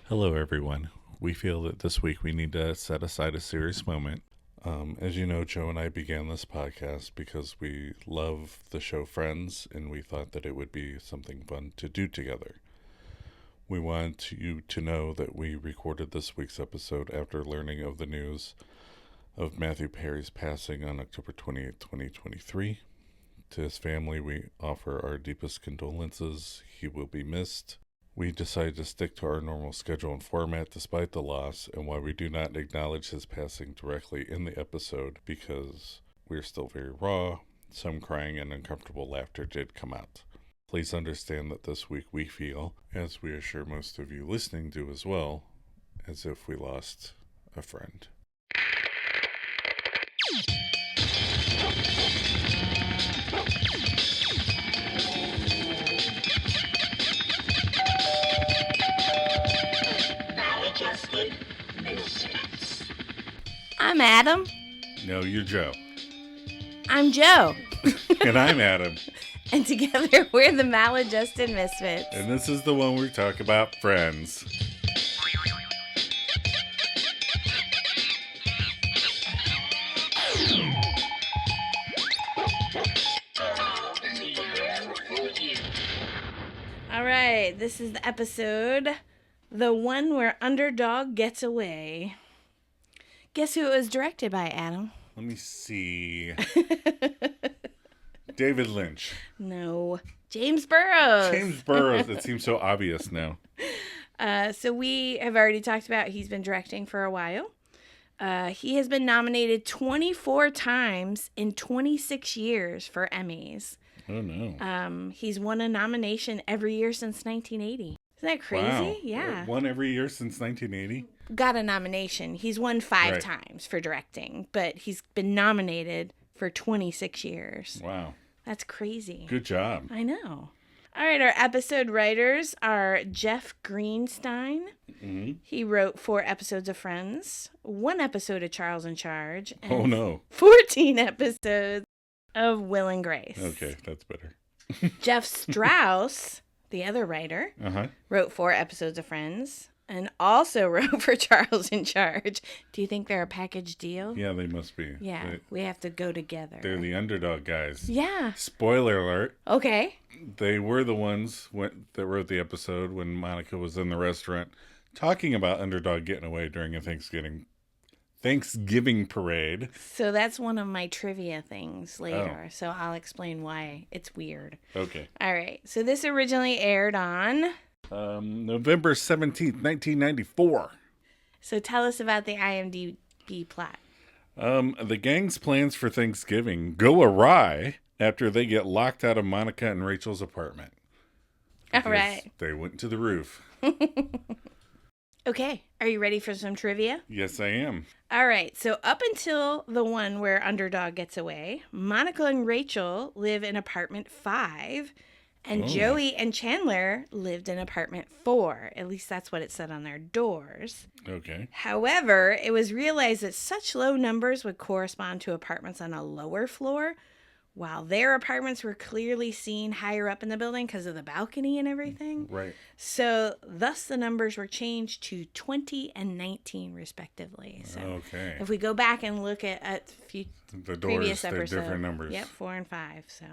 Hello, everyone. We feel that this week we need to set aside a serious moment. As you know, Joe and I began this podcast because we love the show Friends, and we thought that it would be something fun to do together. We want you to know that we recorded this week's episode after learning of the news of Matthew Perry's passing on October 28th, 2023. To his family, we offer our deepest condolences. He will be missed. We decided to stick to our normal schedule and format despite the loss, and while we do not acknowledge his passing directly in the episode because we're still very raw, some crying and uncomfortable laughter did come out. Please understand that this week we feel, as we are sure most of you listening do as well, as if we lost a friend. Maladjusted Misfits. I'm Adam. No, you're Joe. I'm Joe. And I'm Adam. And together we're the Maladjusted Misfits. And this is the one we talk about Friends. All right, this is the episode, the one where Underdog gets away. Guess who it was directed by, Adam? Let me see. David Lynch. No, James Burrows. James Burrows. It seems so obvious now. So we have already talked about he's been directing for a while. He has been nominated 24 times in 26 years for Emmys. Oh, no. He's won a nomination every year since 1980. Isn't that crazy? Wow. Yeah. One every year since 1980? Got a nomination. He's won 5 Right. times for directing, but he's been nominated for 26 years. Wow. That's crazy. Good job. I know. All right, our episode writers are Jeff Greenstein. Mm-hmm. He wrote 4 episodes of Friends, 1 episode of Charles in Charge, and Oh, no. 14 episodes of Will and Grace. Okay, that's better. Jeff Strauss, the other writer, Uh-huh. wrote 4 episodes of Friends and also wrote for Charles in Charge. Do you think they're a package deal? Yeah, they must be. Yeah, we have to go together. They're the Underdog guys. Yeah. Spoiler alert. Okay. They were the ones that wrote the episode when Monica was in the restaurant talking about Underdog getting away during a Thanksgiving parade. So that's one of my trivia things later. Oh. So I'll explain why it's weird. Okay. All right. So this originally aired on. November 17th, 1994. So tell us about the IMDb plot. The gang's plans for Thanksgiving go awry after they get locked out of Monica and Rachel's apartment. All Because right. They went to the roof. Okay. Are you ready for some trivia? Yes, I am. All right. So up until the one where Underdog gets away, Monica and Rachel live in apartment 5, and Oh. Joey and Chandler lived in apartment 4. At least that's what it said on their doors. Okay. However, it was realized that such low numbers would correspond to apartments on a lower floor, while their apartments were clearly seen higher up in the building because of the balcony and everything. Right. So thus the numbers were changed to 20 and 19 respectively. So Okay. if we go back and look at few The previous doors, they're episodes, different numbers. Yep, 4 and 5. So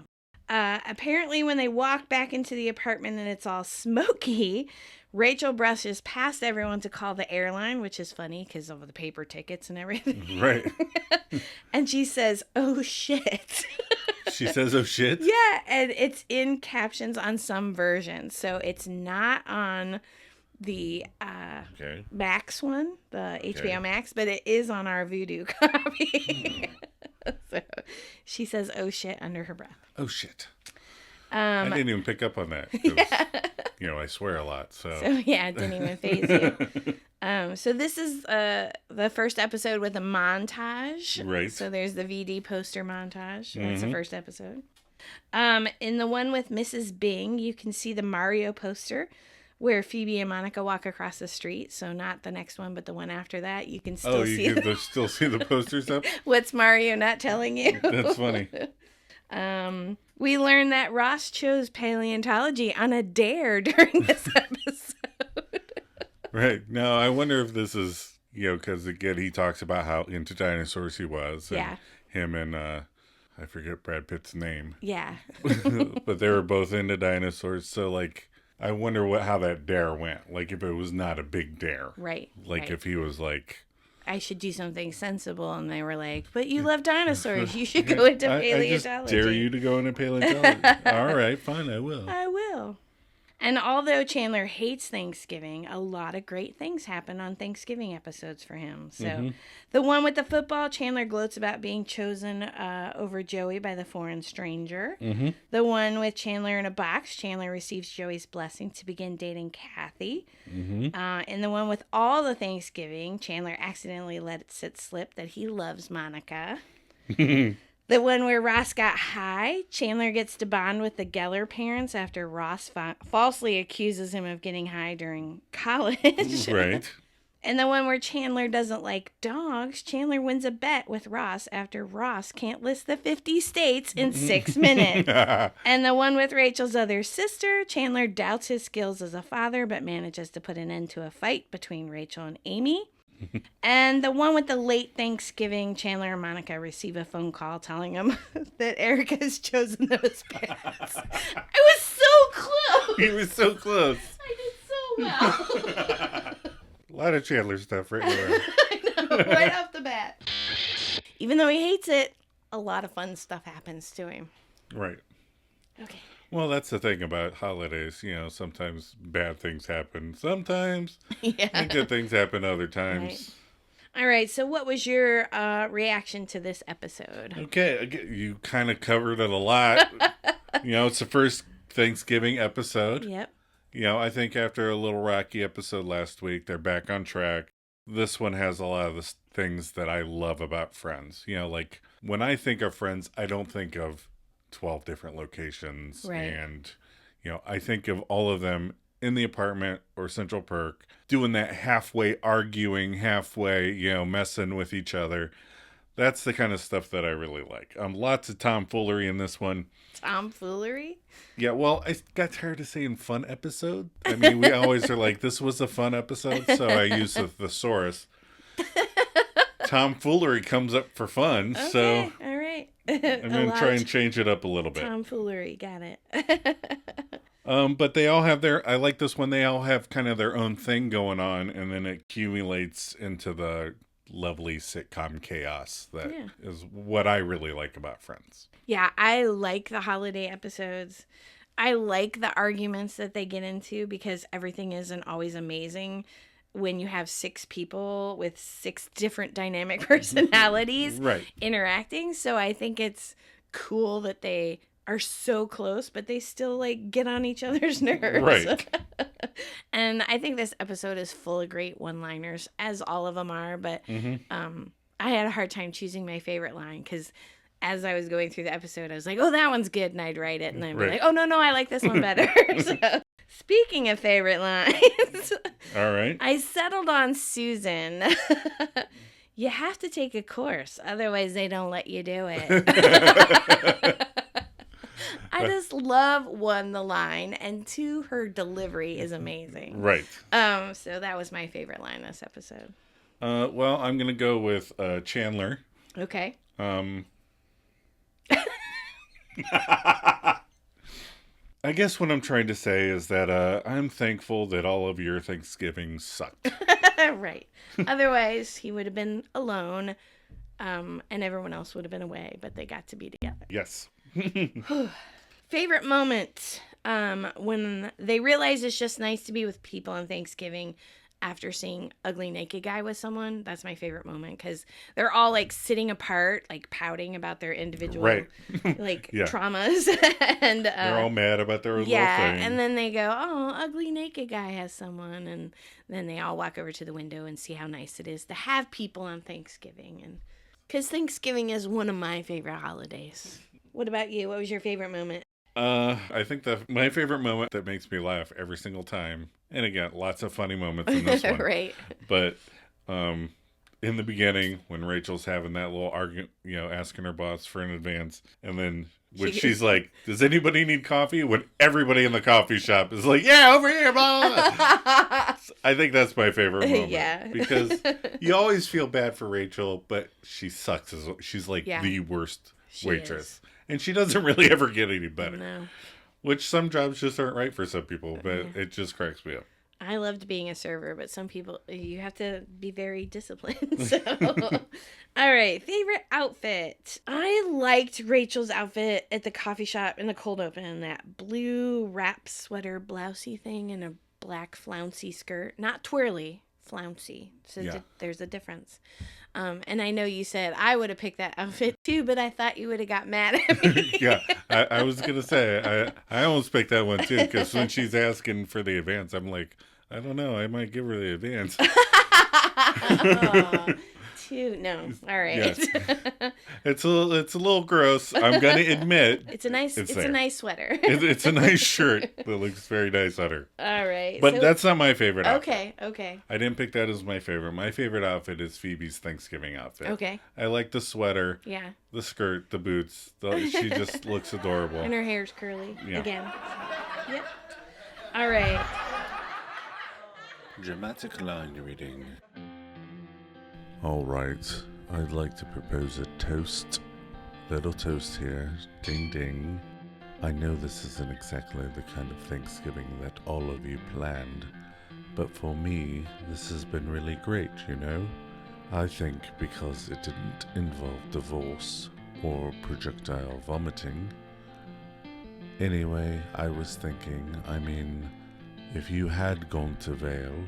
apparently when they walk back into the apartment and it's all smoky, Rachel brushes past everyone to call the airline, which is funny because of the paper tickets and everything. Right. And she says, "Oh shit." She says, oh, shit? Yeah, and it's in captions on some versions. So it's not on the Okay. Max one, the HBO Max, but it is on our Vudu copy. So she says, "Oh shit," under her breath. Oh, shit. I didn't even pick up on that. 'Cause, you know, I swear a lot, so. So yeah, it didn't even faze you. So this is the first episode with a montage. Right. So there's the VD poster montage. That's the first episode. In the one with Mrs. Bing, you can see the Mario poster where Phoebe and Monica walk across the street. So not the next one, but the one after that. You can still see still see the posters up? what's Mario not telling you. That's funny. We learned that Ross chose paleontology on a dare during this episode. Right. No, I wonder if this is, because again, he talks about how into dinosaurs he was. And Yeah. him and, I forget Brad Pitt's name. Yeah. But they were both into dinosaurs. So, like, I wonder how that dare went. Like, if it was not a big dare. Right. Like, right. if he was like, I should do something sensible. And they were like, but you love dinosaurs. You should go into paleontology. I just dare you to go into paleontology. All right, fine, I will. I will. And although Chandler hates Thanksgiving, a lot of great things happen on Thanksgiving episodes for him. So the one with the football, Chandler gloats about being chosen over Joey by the foreign stranger. The one with Chandler in a box, Chandler receives Joey's blessing to begin dating Kathy. And the one with all the Thanksgiving, Chandler accidentally lets it slip that he loves Monica. The one where Ross got high, Chandler gets to bond with the Geller parents after Ross falsely accuses him of getting high during college. Right. And the one where Chandler doesn't like dogs, Chandler wins a bet with Ross after Ross can't list the 50 states in 6 minutes. And the one with Rachel's other sister, Chandler doubts his skills as a father but manages to put an end to a fight between Rachel and Amy. And the one with the late Thanksgiving, Chandler and Monica receive a phone call telling them that Erica has chosen them as parents. I was so close. He was so close. I did so well. A lot of Chandler stuff right there. I know, right off the bat. Even though he hates it, a lot of fun stuff happens to him. Right. Okay. Well, that's the thing about holidays. Sometimes bad things happen. Sometimes good things happen other times. Right. All right. So what was your reaction to this episode? Okay. You kind of covered it a lot. It's the first Thanksgiving episode. Yep. I think after a little rocky episode last week, they're back on track. This one has a lot of the things that I love about Friends. Like when I think of Friends, I don't think of 12 different locations. Right. And, I think of all of them in the apartment or Central Perk doing that halfway arguing, halfway, messing with each other. That's the kind of stuff that I really like. Lots of tomfoolery in this one. Tomfoolery? Yeah, well, I got tired of saying fun episode. I mean, we always are like, this was a fun episode, so I use the thesaurus. Tomfoolery comes up for fun, Okay, so all right. I'm going to try and change it up a little bit. Tomfoolery, got it. But they all have I like this one, they all have kind of their own thing going on, and then it accumulates into the lovely sitcom chaos that is what I really like about Friends. Yeah, I like the holiday episodes. I like the arguments that they get into because everything isn't always amazing when you have 6 people with 6 different dynamic personalities interacting. So I think it's cool that they are so close, but they still like get on each other's nerves. Right. And I think this episode is full of great one-liners, as all of them are. But I had a hard time choosing my favorite line because as I was going through the episode, I was like, oh, that one's good. And I'd write it. And I'd be like, oh, no, I like this one better. So, speaking of favorite lines, all right, I settled on Susan. You have to take a course. Otherwise, they don't let you do it. I just love, 1, the line, and 2, her delivery is amazing. Right. So that was my favorite line this episode. Well, I'm going to go with Chandler. Okay. I guess what I'm trying to say is that I'm thankful that all of your Thanksgiving sucked. Right. Otherwise, he would have been alone, and everyone else would have been away, but they got to be together. Yes. Favorite moment, when they realize it's just nice to be with people on Thanksgiving after seeing Ugly Naked Guy with someone. That's my favorite moment because they're all like sitting apart, like pouting about their individual traumas. And they're all mad about their little thing. And then they go, oh, Ugly Naked Guy has someone. And then they all walk over to the window and see how nice it is to have people on Thanksgiving. And because Thanksgiving is one of my favorite holidays. What about you? What was your favorite moment? I think my favorite moment that makes me laugh every single time, and again, lots of funny moments in this one. Right. But in the beginning, when Rachel's having that little argument, asking her boss for an advance, and then when she's like, does anybody need coffee? When everybody in the coffee shop is like, yeah, over here, blah, blah, blah. I think that's my favorite moment. Yeah. Because you always feel bad for Rachel, but she sucks. She's like the worst waitress. And she doesn't really ever get any better. No. Which some jobs just aren't right for some people, but it just cracks me up. I loved being a server, but some people, you have to be very disciplined. So, all right. Favorite outfit. I liked Rachel's outfit at the coffee shop in the cold open. That blue wrap sweater blousey thing and a black flouncy skirt. Not twirly, flouncy. So there's a difference. And I know you said I would have picked that outfit too, but I thought you would have got mad at me. Yeah, I was going to say, I almost picked that one too, because when she's asking for the advance, I'm like, I don't know, I might give her the advance. No. All right. Yes. It's a little gross. I'm gonna admit. It's a nice sweater. It's a nice shirt that looks very nice on her. All right. But that's not my favorite outfit. Okay. I didn't pick that as my favorite. My favorite outfit is Phoebe's Thanksgiving outfit. Okay. I like the sweater. Yeah. The skirt, the boots. She just looks adorable. And her hair's curly. Yeah. Again. Yep. All right. Dramatic line reading. All right, I'd like to propose a toast. Little toast here. Ding ding. I know this isn't exactly the kind of Thanksgiving that all of you planned, but for me, this has been really great, you know? I think because it didn't involve divorce or projectile vomiting. Anyway, I was thinking, if you had gone to Vale,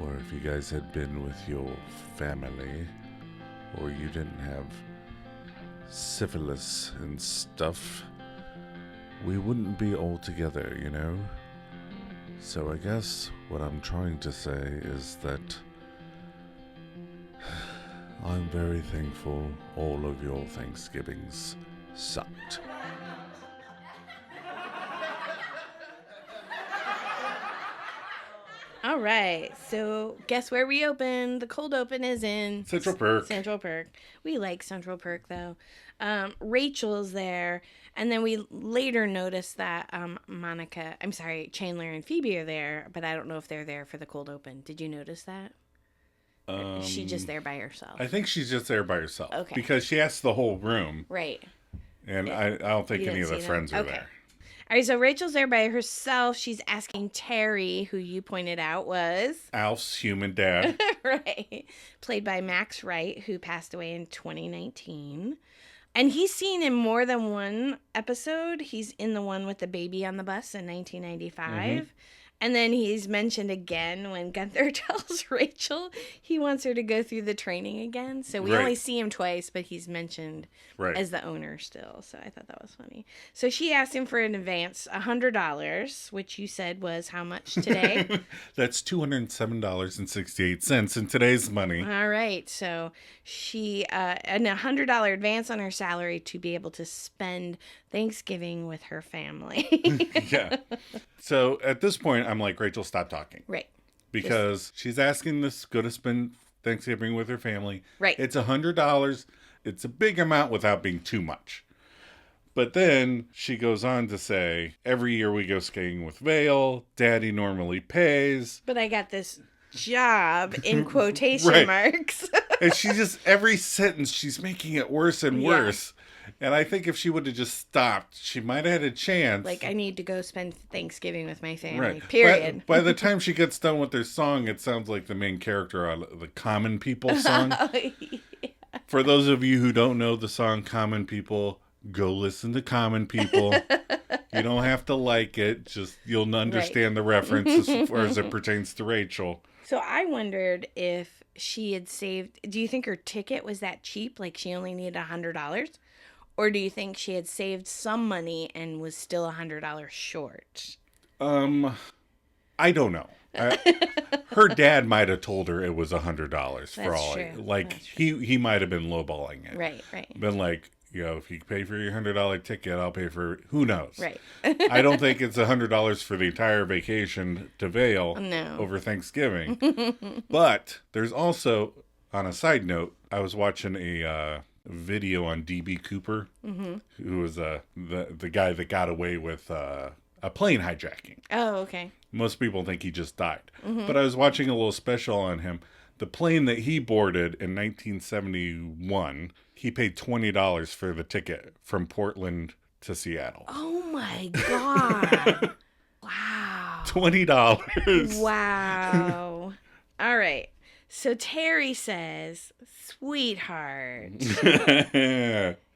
or if you guys had been with your family, or you didn't have syphilis and stuff, we wouldn't be all together, you know? So I guess what I'm trying to say is that I'm very thankful all of your Thanksgivings sucked. All right. So guess where we open? The cold open is in Central Perk. Central Perk. We like Central Perk though. Rachel's there, and then we later notice that Chandler and Phoebe are there, but I don't know if they're there for the cold open. Did you notice that? Is she just there by herself? I think she's just there by herself. Okay. Because she asked the whole room. Right. And I don't think any of the friends are there. All right, so Rachel's there by herself. She's asking Terry, who you pointed out was Alf's human dad. right, played by Max Wright, who passed away in 2019. And he's seen in more than one episode. He's in the one with the baby on the bus in 1995. Mm-hmm. And then he's mentioned again when Gunther tells Rachel he wants her to go through the training again. So we only see him twice, but he's mentioned as the owner still. So I thought that was funny. So she asked him for an advance, $100, which you said was how much today? That's $207.68 in today's money. All right. So she, an $100 advance on her salary to be able to spend Thanksgiving with her family. Yeah. So at this point, I'm like, Rachel, stop talking. Right. Because she's asking this go to spend Thanksgiving with her family. Right. It's $100. It's a big amount without being too much. But then she goes on to say, every year we go skiing with Vale. Daddy normally pays. But I got this job in quotation marks. And she just, every sentence, she's making it worse and worse. And I think if she would have just stopped, she might have had a chance. Like, I need to go spend Thanksgiving with my family, period. By the time she gets done with their song, it sounds like the main character on the Common People song. For those of you who don't know the song Common People, go listen to Common People. You don't have to like it. Just, you'll understand the reference as far as it pertains to Rachel. So I wondered if she had saved... Do you think her ticket was that cheap? Like, she only needed $100? Or do you think she had saved some money and was still $100 short? I don't know. Her dad might have told her it was $100 for all. True. Like, he might have been lowballing it. Right. Been like, if you pay for your $100 ticket, I'll pay for it. Who knows? Right. I don't think it's $100 for the entire vacation to Vale over Thanksgiving. But there's also, on a side note, I was watching a video on D.B. Cooper, who was the guy that got away with a plane hijacking. Oh, okay. Most people think he just died. But I was watching a little special on him. The plane that he boarded in 1971, he paid $20 for the ticket from Portland to Seattle. Oh my God. Wow. $20. Wow. All right. So Terry says, sweetheart,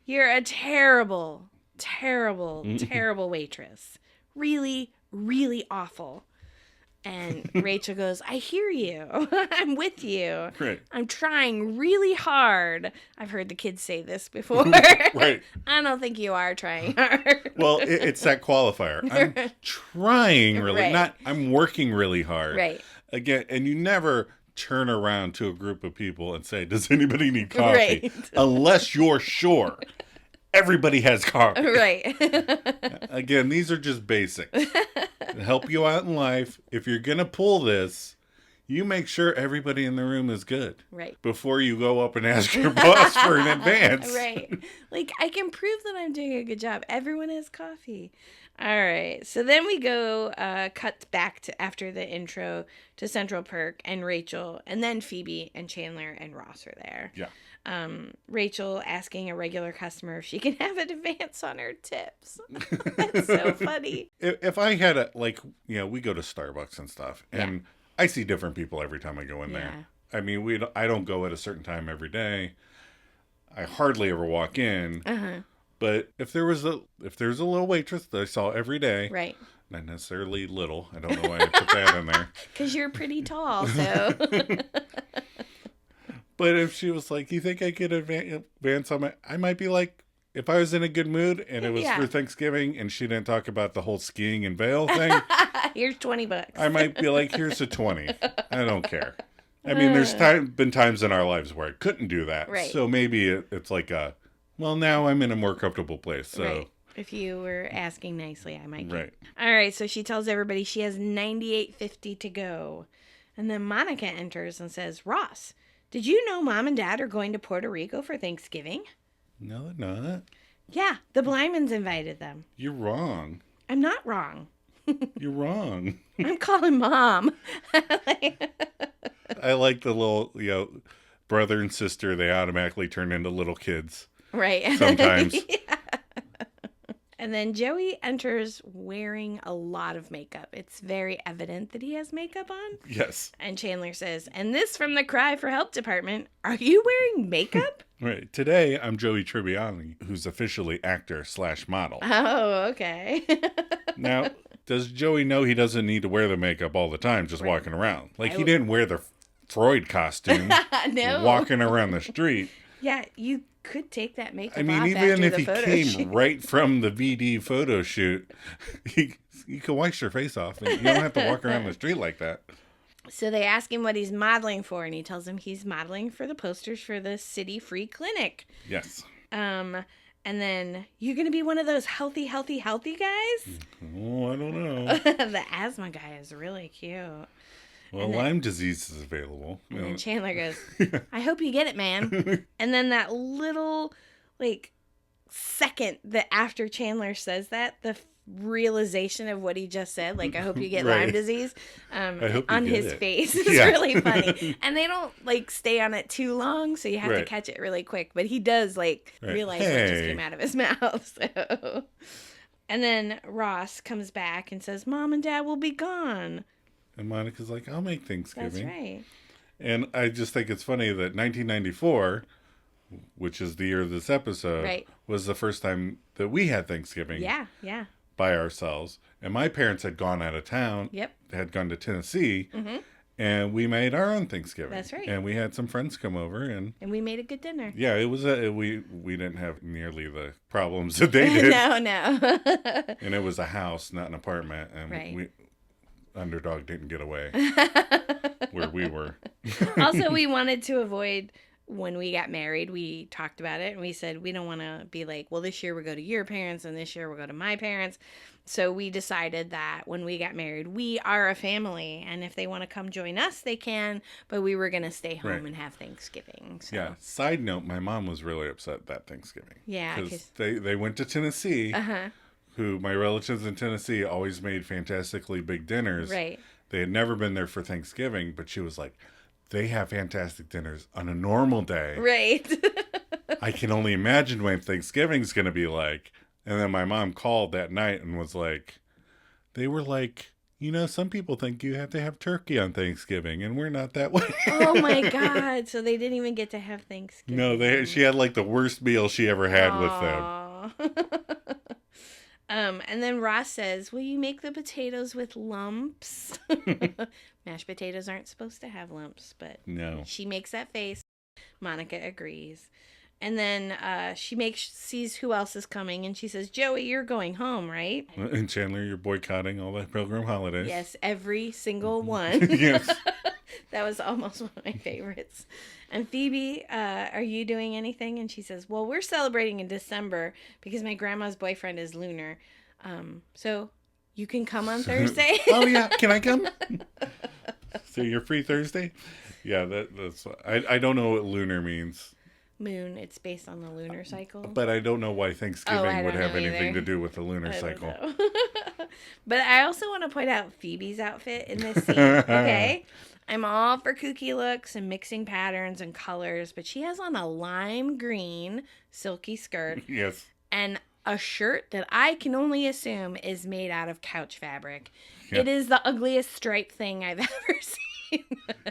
you're a terrible, terrible, terrible waitress. Really, really awful. And Rachel goes, I hear you. I'm with you. Right. I'm trying really hard. I've heard the kids say this before. Right. I don't think you are trying hard. Well, it's that qualifier. I'm trying really, Right. not I'm working really hard. Right. Again, and you never turn around to a group of people and say, does anybody need coffee? Right. Unless you're sure everybody has coffee. Right. Again, these are just basics. To help you out in life. If you're going to pull this, you make sure everybody in the room is good. Right. Before you go up and ask your boss for an advance. Right. Like, I can prove that I'm doing a good job. Everyone has coffee. All right. So then we go, cut back to after the intro to Central Perk and Rachel, and then Phoebe and Chandler and Ross are there. Yeah. Rachel asking a regular customer if she can have an advance on her tips. That's so funny. If I had we go to Starbucks and stuff, and I see different people every time I go in there. I mean, I don't go at a certain time every day. I hardly ever walk in. But if there's a little waitress that I saw every day, right? Not necessarily little. I don't know why I put that in there. Because you're pretty tall, so. But if she was like, you think I could advance on I might be like, if I was in a good mood and it was for Thanksgiving and she didn't talk about the whole skiing and veil thing. Here's $20. I might be like, here's a 20. I don't care. I mean, there's been times in our lives where I couldn't do that. Right. So maybe it's like well, now I'm in a more comfortable place. So. Right. If you were asking nicely, I might. Right. All right. So she tells everybody she has 98.50 to go. And then Monica enters and says, Ross, did you know Mom and Dad are going to Puerto Rico for Thanksgiving? No, they're not. Yeah, the Blymans invited them. You're wrong. I'm not wrong. You're wrong. I'm calling Mom. I like the little, brother and sister, they automatically turn into little kids. Right. Sometimes. Yeah. And then Joey enters wearing a lot of makeup. It's very evident that he has makeup on. Yes. And Chandler says, and this from the Cry for Help department, are you wearing makeup? Right. Today, I'm Joey Tribbiani, who's officially actor/model. Oh, okay. Now, does Joey know he doesn't need to wear the makeup all the time just walking around? Like, he didn't wear the Freud costume no. walking around the street. Yeah, you could take that makeup off. I mean, after even if the he photo came shoot. right from the VD photo shoot, you can wash your face off and you don't have to walk around the street like that. So they ask him what he's modeling for, and he tells them he's modeling for the posters for the City Free Clinic. Yes. And then, you're going to be one of those healthy guys? Oh, I don't know. The asthma guy is really cute. Well, Lyme disease is available. And then Chandler goes, I hope you get it, man. And then that little, second that after Chandler says that, the realization of what he just said, I hope you get Lyme disease, on his face is really funny. And they don't, stay on it too long, so you have to catch it really quick. But he does, realize what just came out of his mouth. So. And then Ross comes back and says, Mom and Dad will be gone. And Monica's like, I'll make Thanksgiving. That's right. And I just think it's funny that 1994, which is the year of this episode, was the first time that we had Thanksgiving. Yeah. By ourselves. And my parents had gone out of town. Yep. Had gone to Tennessee. Mm-hmm. And we made our own Thanksgiving. That's right. And we had some friends come over. And we made a good dinner. Yeah, it was we didn't have nearly the problems that they did. No. And it was a house, not an apartment. And Underdog didn't get away where we were. Also, we wanted to avoid, when we got married, we talked about it and we said we don't want to be like, well, this year we'll go to your parents and this year we'll go to my parents. So we decided that when we got married, we are a family, and if they want to come join us, they can, but we were going to stay home and have Thanksgiving. So. Yeah. Side note, my mom was really upset that Thanksgiving. Yeah. Because they went to Tennessee. who my relatives in Tennessee always made fantastically big dinners. Right. They had never been there for Thanksgiving, but she was like, they have fantastic dinners on a normal day. Right. I can only imagine what Thanksgiving's going to be like. And then my mom called that night and was like, they were like, some people think you have to have turkey on Thanksgiving, and we're not that way. Oh my God. So they didn't even get to have Thanksgiving. No, she had like the worst meal she ever had with them. And then Ross says, will you make the potatoes with lumps? Mashed potatoes aren't supposed to have lumps, but No. she makes that face. Monica agrees. And then she sees who else is coming, and she says, Joey, you're going home, right? And Chandler, you're boycotting all the Pilgrim holidays. Yes, every single one. Yes. That was almost one of my favorites. And Phoebe, are you doing anything? And she says, well, we're celebrating in December because my grandma's boyfriend is lunar. So you can come on Thursday. Oh, yeah. Can I come? So you're free Thursday? Yeah, that's... I don't know what lunar means. Moon. It's based on the lunar cycle. But I don't know why Thanksgiving would have anything either. to do with the lunar cycle. But I also want to point out Phoebe's outfit in this scene. Okay. I'm all for kooky looks and mixing patterns and colors, but she has on a lime green silky skirt. Yes. And a shirt that I can only assume is made out of couch fabric. Yeah. It is the ugliest striped thing I've ever seen.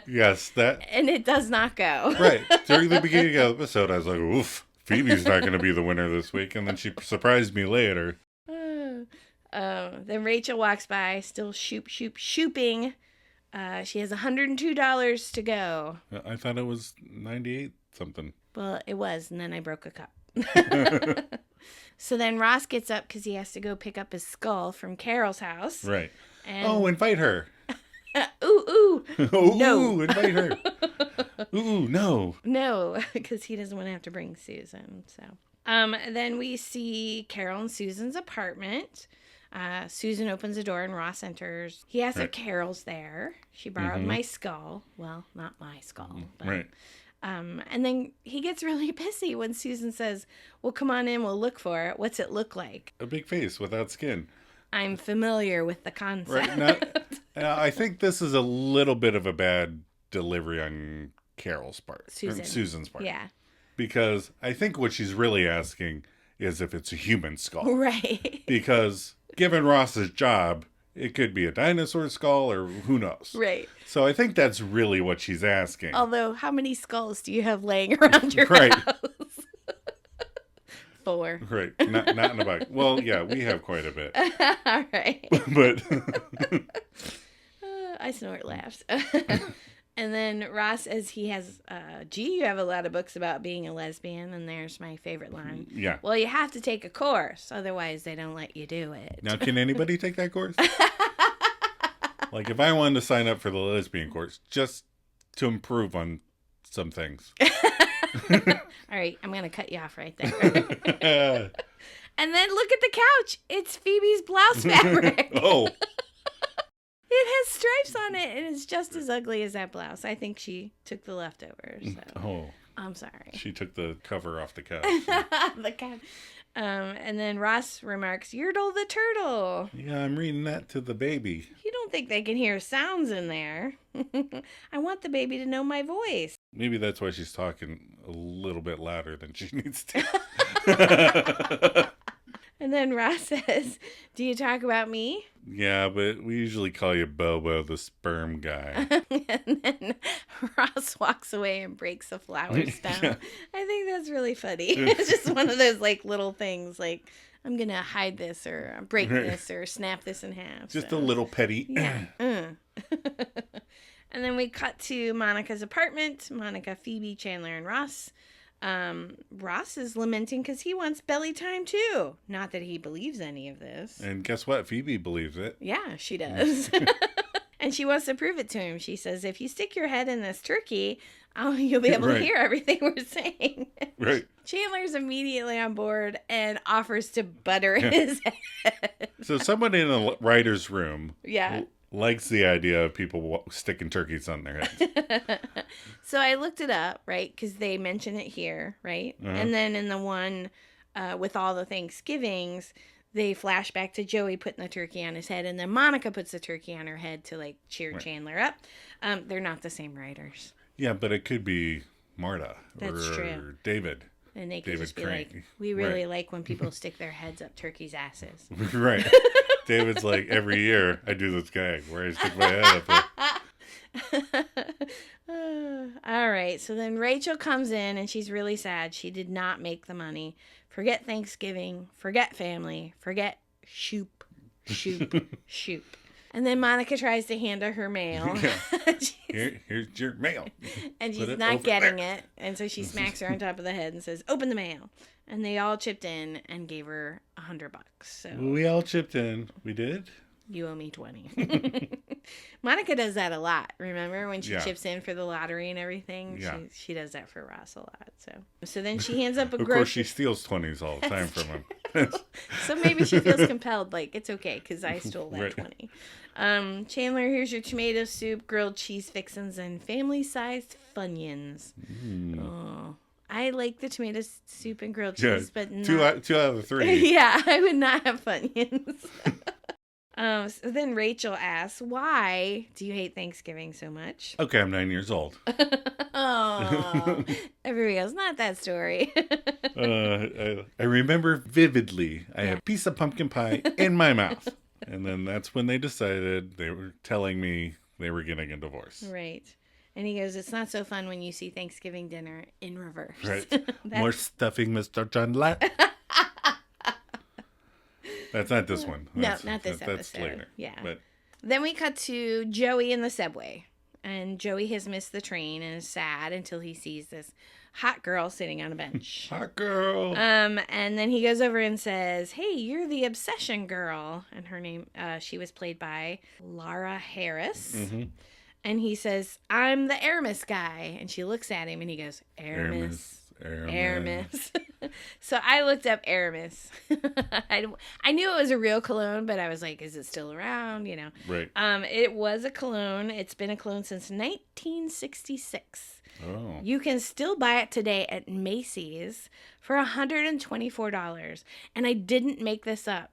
Yes, that... And it does not go. Right. During the beginning of the episode, I was like, oof, Phoebe's not going to be the winner this week. And then she surprised me later. Then Rachel walks by, still shooping. She has $102 to go. I thought it was 98 something. Well, it was, and then I broke a cup. So then Ross gets up because he has to go pick up his skull from Carol's house. Right. And... invite her. Ooh. Oh, No. ooh, invite her. Ooh, no. No, because he doesn't want to have to bring Susan. So, then we see Carol and Susan's apartment. Susan opens the door and Ross enters. He asks if Carol's there. She borrowed my skull. Well, not my skull. But, Right. And then he gets really pissy when Susan says, well, come on in, we'll look for it. What's it look like? A big face without skin. I'm familiar with the concept. Right. I think this is a little bit of a bad delivery on Carol's part. Susan's part. Yeah. Because I think what she's really asking is if it's a human skull. Right. Because given Ross's job, it could be a dinosaur skull or who knows. Right. So I think that's really what she's asking. Although, how many skulls do you have laying around your Right. house? 4. Right. Not in a bucket. Well, yeah, we have quite a bit. All right. But I snort laughs. And then Ross, as he has, gee, you have a lot of books about being a lesbian, and there's my favorite line. Yeah. Well, you have to take a course, otherwise they don't let you do it. Now, can anybody take that course? Like, if I wanted to sign up for the lesbian course, just to improve on some things. All right, I'm going to cut you off right there. And then look at the couch. It's Phoebe's blouse fabric. Oh. It has stripes on it, and it's just as ugly as that blouse. I think she took the leftovers. So. Oh. I'm sorry. She took the cover off the couch. The cat. And then Ross remarks, Yertle the turtle. Yeah, I'm reading that to the baby. You don't think they can hear sounds in there? I want the baby to know my voice. Maybe that's why she's talking a little bit louder than she needs to. And then Ross says, do you talk about me? Yeah, but we usually call you Bobo, the sperm guy. And then Ross walks away and breaks the flowers down. Yeah. I think that's really funny. It's just one of those like little things like, I'm going to hide this or break this or snap this in half. Just a little petty. Yeah. And then we cut to Monica's apartment. Monica, Phoebe, Chandler, and Ross. Ross is lamenting because he wants belly time too. Not that he believes any of this. And guess what? Phoebe believes it. Yeah, she does. And she wants to prove it to him. She says, if you stick your head in this turkey, you'll be able to hear everything we're saying. Right. Chandler's immediately on board and offers to butter his head. So someone in a writer's room likes the idea of people sticking turkeys on their heads. So I looked it up, right? Because they mention it here, right? And then in the one with all the Thanksgivings, they flash back to Joey putting the turkey on his head, and then Monica puts the turkey on her head to like cheer Right. Chandler up. They're not the same writers. Yeah, but it could be Marta That's or true. David. And they could David just be Crane. like, we really Right. like when people stick their heads up turkeys' asses. Right. David's like, every year I do this gag where I stick my head up there. All right, so then Rachel comes in and she's really sad. She did not make the money. Forget Thanksgiving, forget family, forget shoop, shoop. And then Monica tries to hand her her mail. Yeah. Here's your mail. And Put she's it not over getting there. it. And so she smacks her on top of the head and says, open the mail. And they all chipped in and gave her $100. So We all chipped in. We did? you owe me 20. Monica does that a lot. Remember when she Yeah. chips in for the lottery and everything? Yeah. She does that for Ross a lot. So then she hands up a Of course, she grocery. steals 20s all the time from him. So maybe she feels compelled, like, it's okay because I stole that Right. 20. Chandler, here's your tomato soup, grilled cheese fixins, and family-sized Funyuns. Oh, I like the tomato soup and grilled Yeah, cheese, but not... two out of the three. Yeah, I would not have Funyuns. So then Rachel asks, why do you hate Thanksgiving so much? Okay, I'm 9 years old. Oh, everybody goes, not that story. I remember vividly, I had a piece of pumpkin pie in my mouth. And then that's when they decided they were telling me they were getting a divorce. Right. And he goes, it's not so fun when you see Thanksgiving dinner in reverse. Right. That's- More stuffing, Mr. Chandler. That's not this one. No, not this That's episode. later. Yeah. But Then we cut to Joey in the subway. And Joey has missed the train and is sad until he sees this hot girl sitting on a bench. hot girl. And then he goes over and says, hey, you're the obsession girl. And her name, she was played by Lara Harris. Mm-hmm. And he says, I'm the Aramis guy. And she looks at him and he goes, Aramis. Aramis. So I looked up Aramis. I knew it was a real cologne, but I was like, is it still around? You know. Right. It was a cologne. It's been a cologne since 1966. Oh. You can still buy it today at Macy's for $124. And I didn't make this up.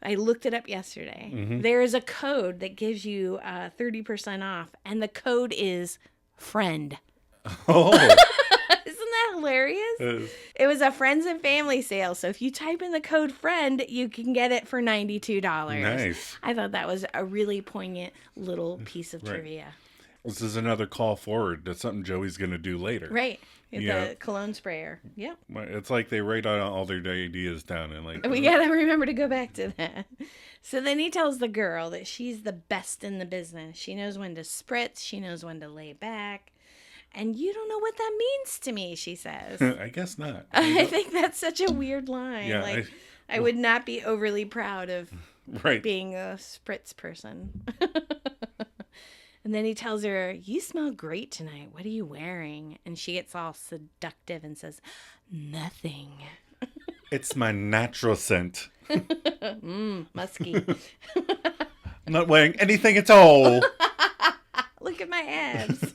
I looked it up yesterday. Mm-hmm. There is a code that gives you 30% off, and the code is FRIEND. Oh. Isn't that hilarious? It was a friends and family sale. So if you type in the code FRIEND, you can get it for $92. Nice. I thought that was a really poignant little piece of Right. trivia. This is another call forward. That's something Joey's going to do later. Right. Yeah. The cologne sprayer. Yep. It's like they write all their ideas down and like. We got to remember to go back to that. So then he tells the girl that she's the best in the business. She knows when to spritz. She knows when to lay back. And you don't know what that means to me, she says. I guess not. I think that's such a weird line. Yeah, like, I would not be overly proud of Right. being a spritz person. And then he tells her, you smell great tonight. What are you wearing? And she gets all seductive and says, nothing. It's my natural scent. Musky. I'm not wearing anything at all. Look at my abs.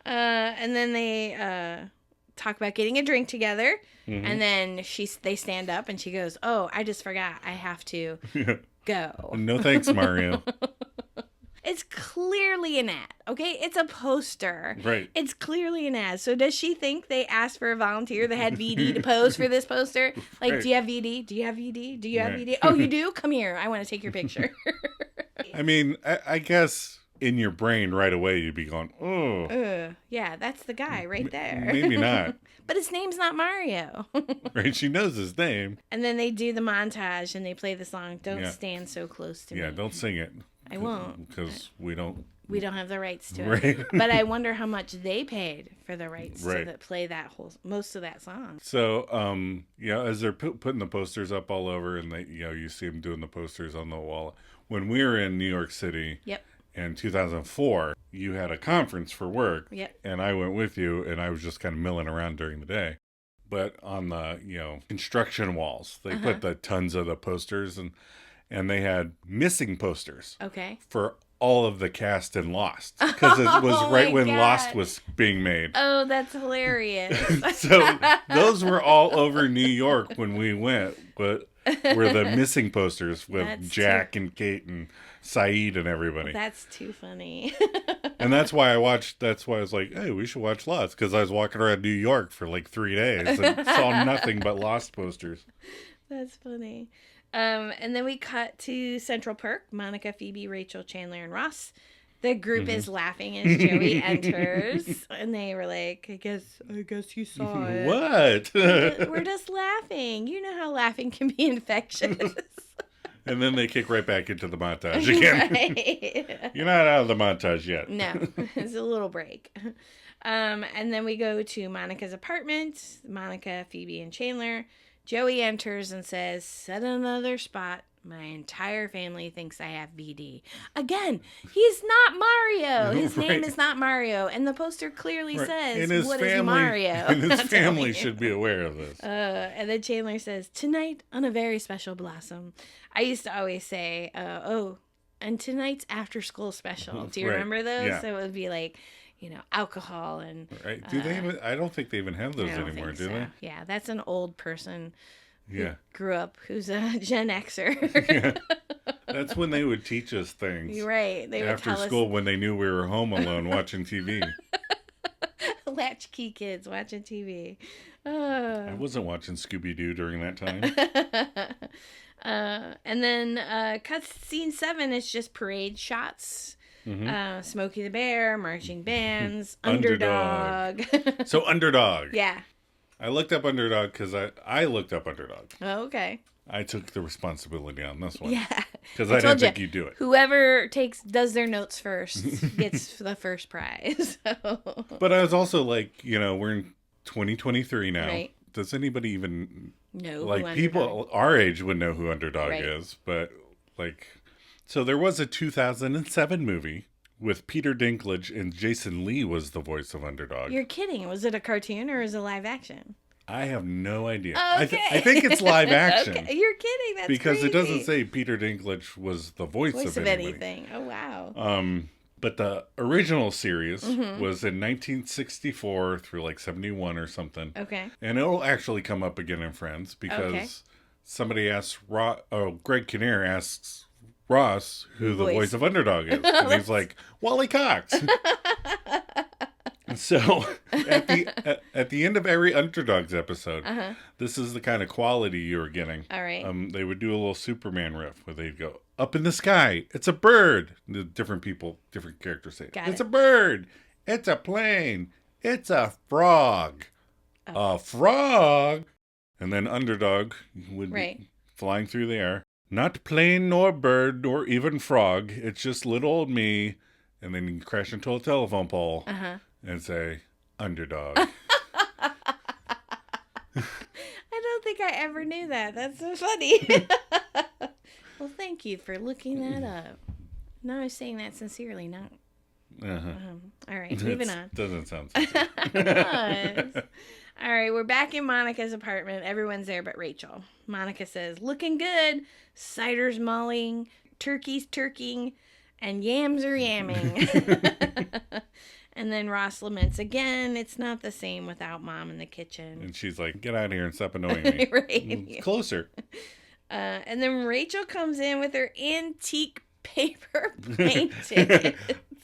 And then they talk about getting a drink together. Mm-hmm. And then they stand up and she goes, oh, I just forgot. I have to go. No thanks, Mario. It's clearly an ad, okay? It's a poster. Right. It's clearly an ad. So does she think they asked for a volunteer that had VD to pose for this poster? Like, Right. do you have VD? Do you have VD? Do you have Right. VD? Oh, you do? Come here. I want to take your picture. I mean, I guess in your brain right away you'd be going, oh, Yeah, that's the guy right there. maybe not. But his name's not Mario. Right? She knows his name. And then they do the montage and they play the song, Don't Yeah. Stand So Close to Yeah, Me. don't sing it. I won't. Because we don't. We don't have the rights to Right. it. But I wonder how much they paid for the rights Right. to play that most of that song. So, as they're putting the posters up all over, and they, you see them doing the posters on the wall. When we were in New York City Yep. in 2004, you had a conference for work, Yep. and I went with you, and I was just kind of milling around during the day. But on the construction walls, they put the tons of the posters, and they had missing posters Okay. for all of the cast in Lost, because it was Oh right my when God. Lost was being made. Oh, that's hilarious. So those were all over New York when we went, but were the missing posters with That's Jack and Kate and Saeed and everybody. That's too funny. And that's why I was like, hey, we should watch Lost. Because I was walking around New York for like 3 days and saw nothing but Lost posters. That's funny. And then we cut to Central Perk. Monica, Phoebe, Rachel, Chandler, and Ross. The group is laughing as Joey enters. And they were like, I guess you saw it. What? We're just laughing. You know how laughing can be infectious. And then they kick right back into the montage again. Right. You're not out of the montage yet. No, it's a little break. And then we go to Monica's apartment. Monica, Phoebe, and Chandler. Joey enters and says, set another spot. My entire family thinks I have VD. Again, he's not Mario. His name is not Mario. And the poster clearly says, what is Mario? And his family should be aware of this. And then Chandler says, tonight on a very special Blossom. I used to always say, and tonight's after school special. Do you remember those? Yeah. So it would be like, alcohol and... Right. Do they even... I don't think they even have those anymore, do they? Yeah, that's an old person who Yeah. grew up, who's a Gen Xer. Yeah. That's when they would teach us things. You're right. They would After tell school when they knew we were home alone watching TV. Latchkey kids watching TV. I wasn't watching Scooby-Doo during that time. And then cut scene 7 is just parade shots. Mm-hmm. Smokey the Bear, marching bands, Underdog. Underdog. So Underdog. Yeah. I looked up Underdog because I looked up Underdog. Oh, okay. I took the responsibility on this one. Yeah. Because I didn't think you'd do it. Whoever does their notes first gets the first prize. So. But I was also like, we're in 2023 now. Right. Does anybody even... No. Like, people our age would know who Underdog is. But, like... So there was a 2007 movie with Peter Dinklage and Jason Lee was the voice of Underdog. You're kidding. Was it a cartoon or is it live action? I have no idea. Okay. I think it's live action. Okay. You're kidding. That's because crazy. it doesn't say Peter Dinklage was the voice of anything. Oh, wow. But the original series was in 1964 through like 71 or something. Okay. And it'll actually come up again in Friends because somebody asks Greg Kinnear asks Ross who the voice of Underdog is. And he's like, Wally Cox. And so at the end of every Underdogs episode, this is the kind of quality you were getting. All right. They would do a little Superman riff where they'd go, up in the sky, it's a bird. The different characters say, it's a bird. It's a plane. It's a frog. Oh. A frog. And then Underdog would be flying through the air. Not plane nor bird nor even frog. It's just little old me. And then you crash into a telephone pole and say, Underdog. I don't think I ever knew that. That's so funny. Well, thank you for looking that up. No, I was saying that sincerely, not. All right, moving on. Doesn't sound sincere. All right, we're back in Monica's apartment. Everyone's there but Rachel. Monica says, looking good. Cider's mulling, turkey's turking, and yams are yamming. And then Ross laments again, it's not the same without Mom in the kitchen. And she's like, get out of here and stop annoying me. Right. Closer. And then Rachel comes in with her antique paper plane tickets.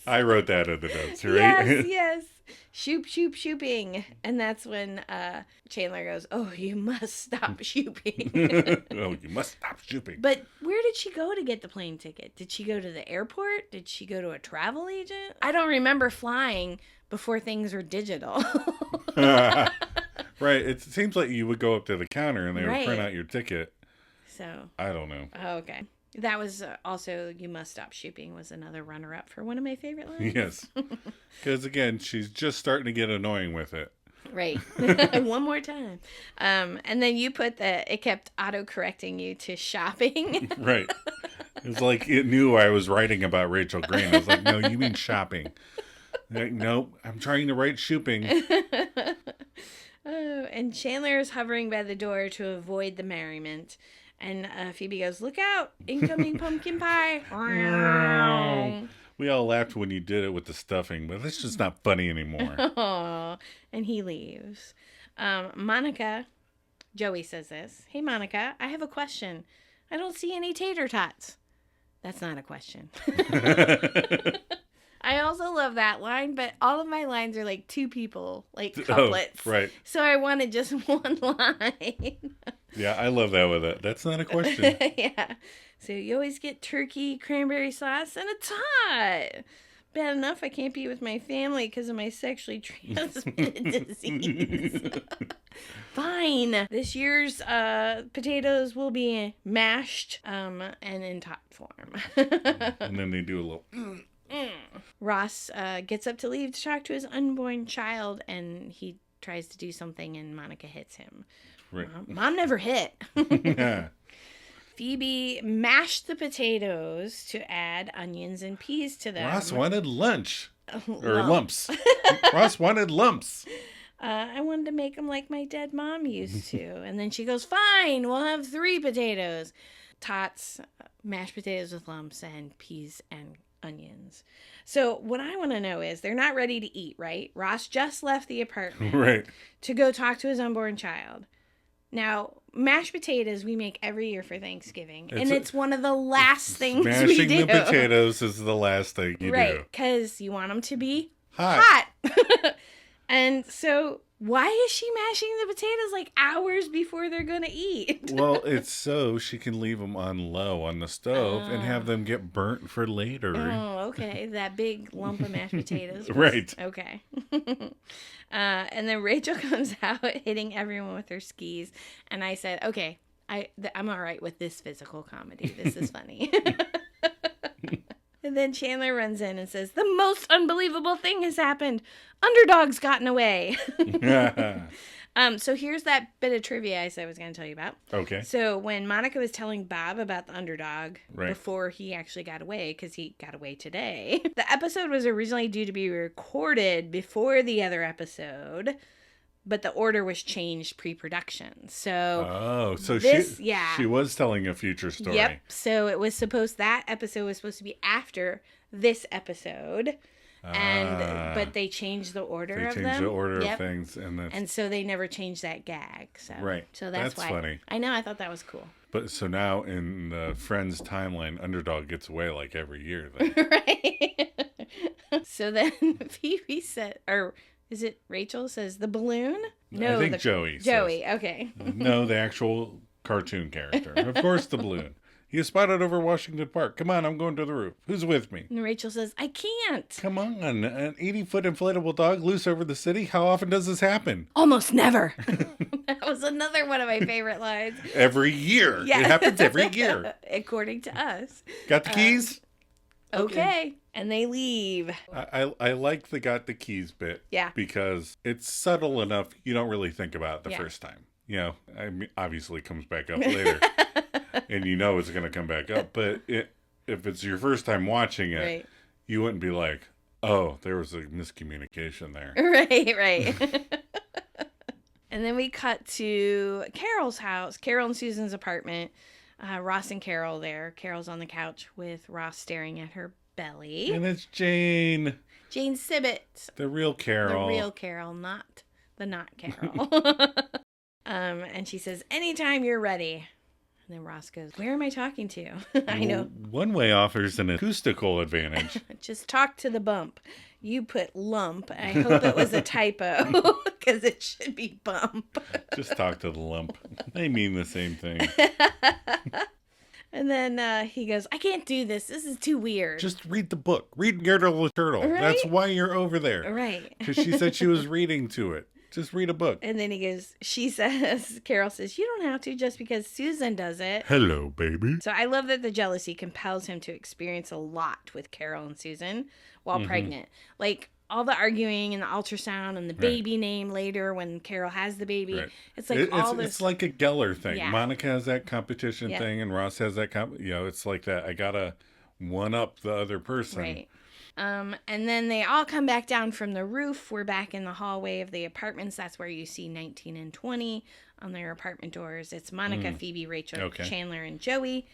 I wrote that in the notes, right? Yes. Shooping. And that's when Chandler goes, oh, you must stop shooping. Oh, you must stop shooping. But where did she go to get the plane ticket? Did she go to the airport? Did she go to a travel agent? I don't remember flying before things were digital. Right. It seems like you would go up to the counter and they would print out your ticket. So. I don't know. Oh, okay. That was also, you must stop shooping was another runner-up for one of my favorite lines. Yes. Because, again, she's just starting to get annoying with it. Right. One more time. And then you put it kept auto-correcting you to shopping. Right. It's like it knew I was writing about Rachel Green. I was like, no, you mean shopping. Like, nope, I'm trying to write shooping. Oh, and Chandler is hovering by the door to avoid the merriment. And Phoebe goes, look out, incoming pumpkin pie. We all laughed when you did it with the stuffing, but that's just not funny anymore. Aww. And he leaves. Monica Joey says this. Hey, Monica, I have a question. I don't see any tater tots. That's not a question. I also love that line, but all of my lines are like two people, like couplets. Oh, right. So I wanted just one line. Yeah, I love that with it. That's not a question. Yeah. So you always get turkey, cranberry sauce, and a tot. Bad enough I can't be with my family because of my sexually transmitted disease. Fine. This year's potatoes will be mashed and in tot form. And then they do a little... Ross gets up to leave to talk to his unborn child, and he tries to do something, and Monica hits him. Right. Mom never hit. Yeah. Phoebe mashed the potatoes to add onions and peas to them. Ross wanted lunch. Or lumps. Ross wanted lumps. I wanted to make them like my dead mom used to. And then she goes, fine, we'll have 3 potatoes. Tots, mashed potatoes with lumps, and peas and onions. So what I want to know is, they're not ready to eat, right? Ross just left the apartment Right. to go talk to his unborn child. Now, mashed potatoes we make every year for Thanksgiving, and it's one of the last things we do. Mashing the potatoes is the last thing you do. Right, because you want them to be Hot. And so, why is she mashing the potatoes like hours before they're going to eat? Well, it's so she can leave them on low on the stove and have them get burnt for later. Oh, okay. That big lump of mashed potatoes. Right. Okay. And then Rachel comes out hitting everyone with her skis. And I said, okay, I'm all right with this physical comedy. This is funny. And then Chandler runs in and says, the most unbelievable thing has happened. Underdog's gotten away. So here's that bit of trivia I said I was going to tell you about. Okay. So when Monica was telling Bob about the underdog Right. before he actually got away, because he got away today, the episode was originally due to be recorded before the other episode, but the order was changed pre-production. So she was telling a future story. Yep. So it was that episode was supposed to be after this episode. But they changed the order of them. They changed the order of things. And so they never changed that gag. So, right. So that's why. Funny. I know. I thought that was cool. But so now in the Friends timeline, Underdog gets away like every year. Then. Right. So then Phoebe said, or is it Rachel says the balloon? No, I think Joey. Joey. Says. Okay. No, the actual cartoon character. Of course, the balloon. He is spotted over Washington Park. Come on, I'm going to the roof. Who's with me? And Rachel says, I can't. Come on, an 80-foot inflatable dog loose over the city? How often does this happen? Almost never. That was another one of my favorite lines. Every year. Yeah. It happens every year. According to us. Got the keys? Okay. And they leave. I like the got the keys bit. Yeah. Because it's subtle enough you don't really think about it the first time. You know, I mean, obviously it comes back up later. And you know it's going to come back up. But if it's your first time watching it, you wouldn't be like, oh, there was a miscommunication there. Right. And then we cut to Carol's house, Carol and Susan's apartment. Ross and Carol there. Carol's on the couch with Ross staring at her belly. And it's Jane. Jane Sibbett. The real Carol. The real Carol, not the not Carol. And she says, anytime you're ready. And then Ross goes, where am I talking to? I know. One way offers an acoustical advantage. Just talk to the bump. You put lump. I hope it was a typo because it should be bump. Just talk to the lump. They mean the same thing. And then he goes, I can't do this. This is too weird. Just read the book. Read Gerda the Turtle. Right? That's why you're over there. Right. Because she said she was reading to it. Just read a book. And then he goes, Carol says, you don't have to just because Susan does it. Hello, baby. So I love that the jealousy compels him to experience a lot with Carol and Susan while pregnant. Like all the arguing and the ultrasound and the baby name later when Carol has the baby. Right. It's like it's like a Geller thing. Yeah. Monica has that competition thing and Ross has that, it's like that. I got to one up the other person. Right. And then they all come back down from the roof. We're back in the hallway of the apartments. That's where you see 19 and 20 on their apartment doors. It's Monica, Phoebe, Rachel, Chandler, and Joey.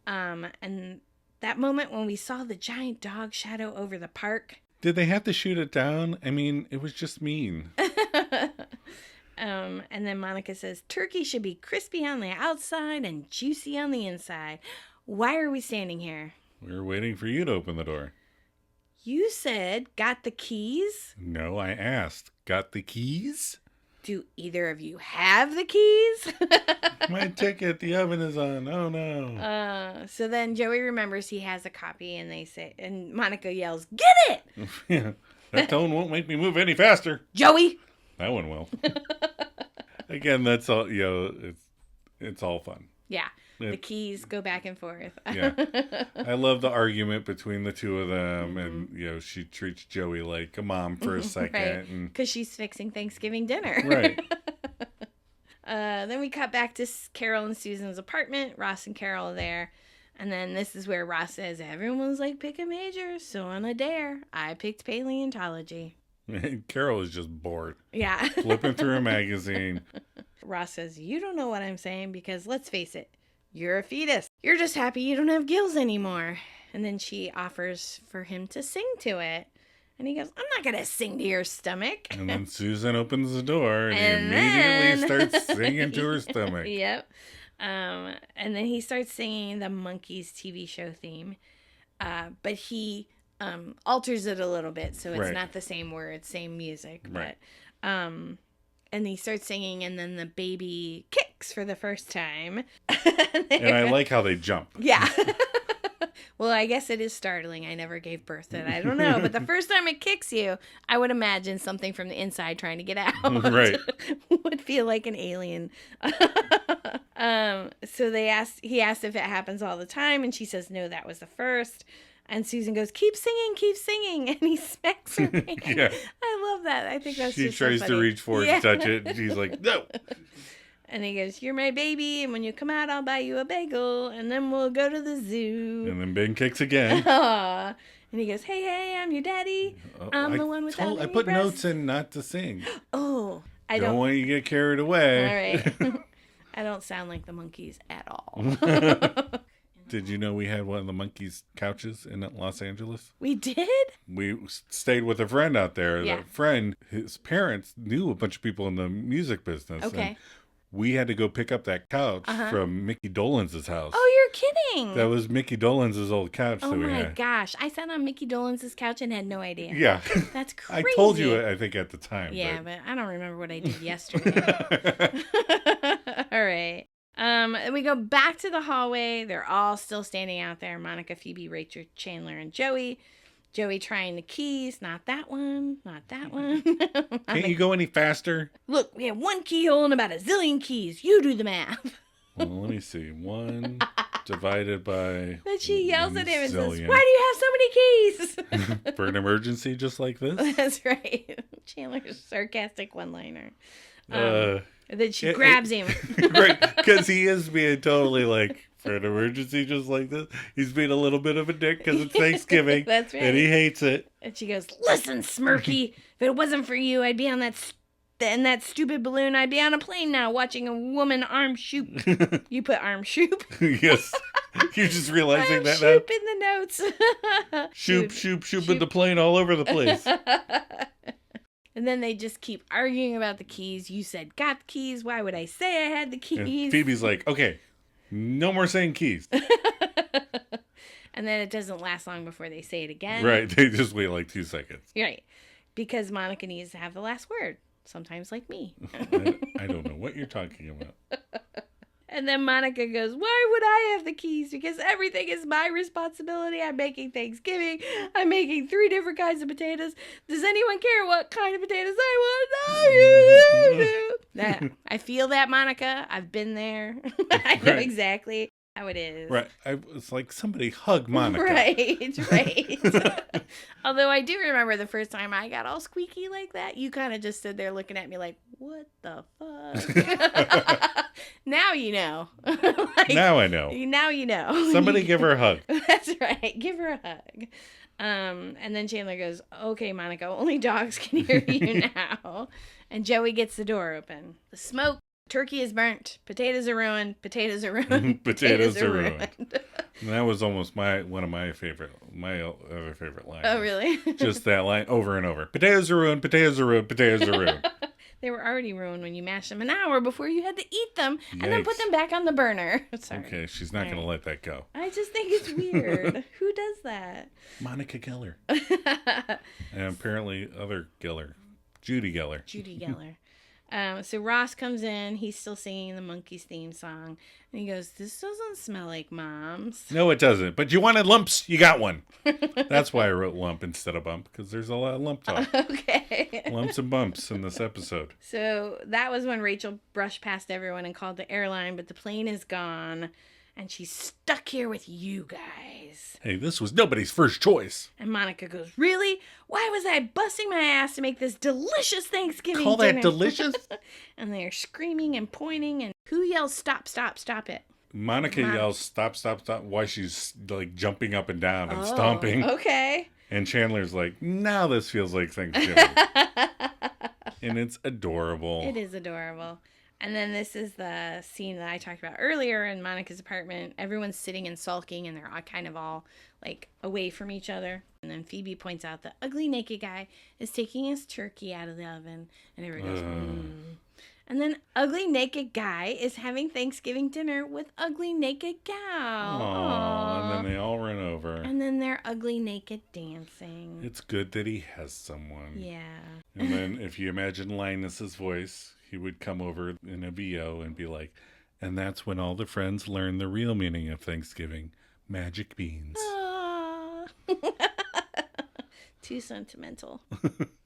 And that moment when we saw the giant dog shadow over the park. Did they have to shoot it down? I mean, it was just mean. And then Monica says, turkey should be crispy on the outside and juicy on the inside. Why are we standing here? We're waiting for you to open the door. You said, got the keys? No, I asked. Got the keys? Do either of you have the keys? My ticket, the oven is on. Oh no. So then Joey remembers he has a copy and Monica yells, get it! Yeah, that tone won't make me move any faster. Joey! That one will. Again, that's all, it's all fun. Yeah. The keys go back and forth. Yeah. I love the argument between the two of them. And, she treats Joey like a mom for a second. Right. Because she's fixing Thanksgiving dinner. Right. Then we cut back to Carol and Susan's apartment. Ross and Carol are there. And then this is where Ross says, everyone's like, pick a major. So on a dare, I picked paleontology. Carol is just bored. Yeah. Flipping through a magazine. Ross says, you don't know what I'm saying because let's face it, you're a fetus. You're just happy you don't have gills anymore. And then she offers for him to sing to it. And he goes, I'm not going to sing to your stomach. And then Susan opens the door and he immediately starts singing to her stomach. Yep. And then he starts singing the Monkees TV show theme. But he alters it a little bit. So it's not the same words, same music. Right. But, and he starts singing and then the baby kicks for the first time. And I like how they jump. Yeah. Well, I guess it is startling. I never gave birth to it. I don't know. But the first time it kicks you, I would imagine something from the inside trying to get out. Right. Would feel like an alien. So he asked if it happens all the time. And she says, no, that was the first. And Susan goes, keep singing. And he smacks her hand. Yeah. I love that. I think that's she just tries so to funny. reach for it to touch it. And she's like, no. And he goes, you're my baby, and when you come out, I'll buy you a bagel, and then we'll go to the zoo. And then Ben kicks again. Aww. And he goes, hey, I'm your daddy. I'm the one with that I put notes in not to sing. Oh, I don't want you to get carried away. All right. I don't sound like the Monkees at all. Did you know we had one of the Monkees couches in Los Angeles? We did? We stayed with a friend out there. Yeah. The friend, his parents knew a bunch of people in the music business. Okay. And we had to go pick up that couch from Mickey Dolenz' house. Oh, you're kidding. That was Mickey Dolenz' old couch that we had. Oh my gosh. I sat on Mickey Dolenz' couch and had no idea. Yeah. That's crazy. I told you, I think, at the time. Yeah, but I don't remember what I did yesterday. All right. We go back to the hallway. They're all still standing out there. Monica, Phoebe, Rachel, Chandler, and Joey. Joey trying the keys. Not that one. Not that one. Can't you go any faster? Look, we have one keyhole and about a zillion keys. You do the math. Well, let me see. 1 divided by... Then she yells at him and says, zillion. why do you have so many keys? For an emergency just like this? That's right. Chandler's sarcastic one-liner. And then she grabs him. Right, because he is being totally like, for an emergency just like this, he's being a little bit of a dick because it's Thanksgiving. That's right. And he hates it. And she goes, listen, Smirky, if it wasn't for you, I'd be on that stupid balloon. I'd be on a plane now watching a woman arm shoot. You put arm shoot? Yes. You're just realizing that now. Shoop in the notes. Shoop in the plane all over the place. And then they just keep arguing about the keys. You said got the keys. Why would I say I had the keys? And Phoebe's like, okay, no more saying keys. And then it doesn't last long before they say it again. Right. They just wait like 2 seconds. Right. Because Monica needs to have the last word. Sometimes like me. I don't know what you're talking about. And then Monica goes, why would I have the keys? Because everything is my responsibility. I'm making Thanksgiving. I'm making 3 different kinds of potatoes. Does anyone care what kind of potatoes I want? No, I feel that, Monica. I've been there. I know exactly how it is. Right. It's like somebody hug Monica. Right. Although I do remember the first time I got all squeaky like that. You kind of just stood there looking at me like, what the fuck? Now you know. Now I know. Now you know. Somebody give her a hug. That's right. Give her a hug. And then Chandler goes, okay, Monica, only dogs can hear you now. And Joey gets the door open. The smoke. Turkey is burnt. Potatoes are ruined. Potatoes are ruined. Potatoes are ruined. And that was almost my other favorite lines. Oh, really? Just that line over and over. Potatoes are ruined. Potatoes are ruined. Potatoes are ruined. They were already ruined when you mashed them an hour before you had to eat them and then put Yikes. them back on the burner. Sorry. Okay, she's not going to let that go. I just think it's weird. Who does that? Monica Geller. And apparently other Geller. Judy Geller. Judy Geller. So Ross comes in. He's still singing the Monkees theme song. And he goes, "This doesn't smell like Mom's." No, it doesn't. But you wanted lumps. You got one. That's why I wrote lump instead of bump, because there's a lot of lump talk. Okay. Lumps and bumps in this episode. So that was when Rachel brushed past everyone and called the airline, but the plane is gone. And she's stuck here with you guys. Hey, this was nobody's first choice. And Monica goes, "Really? Why was I busting my ass to make this delicious Thanksgiving Call dinner?" that delicious? And they're screaming and pointing. And who yells, "Stop, stop, stop it"? Monica yells, "Stop, stop, stop," while she's like jumping up and down and stomping. Okay. And Chandler's like, "Now this feels like Thanksgiving." And it's adorable. It is adorable. And then this is the scene that I talked about earlier in Monica's apartment. Everyone's sitting and sulking, and they're all kind of all like away from each other. And then Phoebe points out the ugly naked guy is taking his turkey out of the oven, and everyone goes, And then ugly naked guy is having Thanksgiving dinner with ugly naked gal. Aww. And then they all run over. And then they're ugly naked dancing. It's good that he has someone. Yeah. And then if you imagine Linus's voice, he would come over in a VO and be like, "And that's when all the friends learn the real meaning of Thanksgiving. Magic beans." Too sentimental.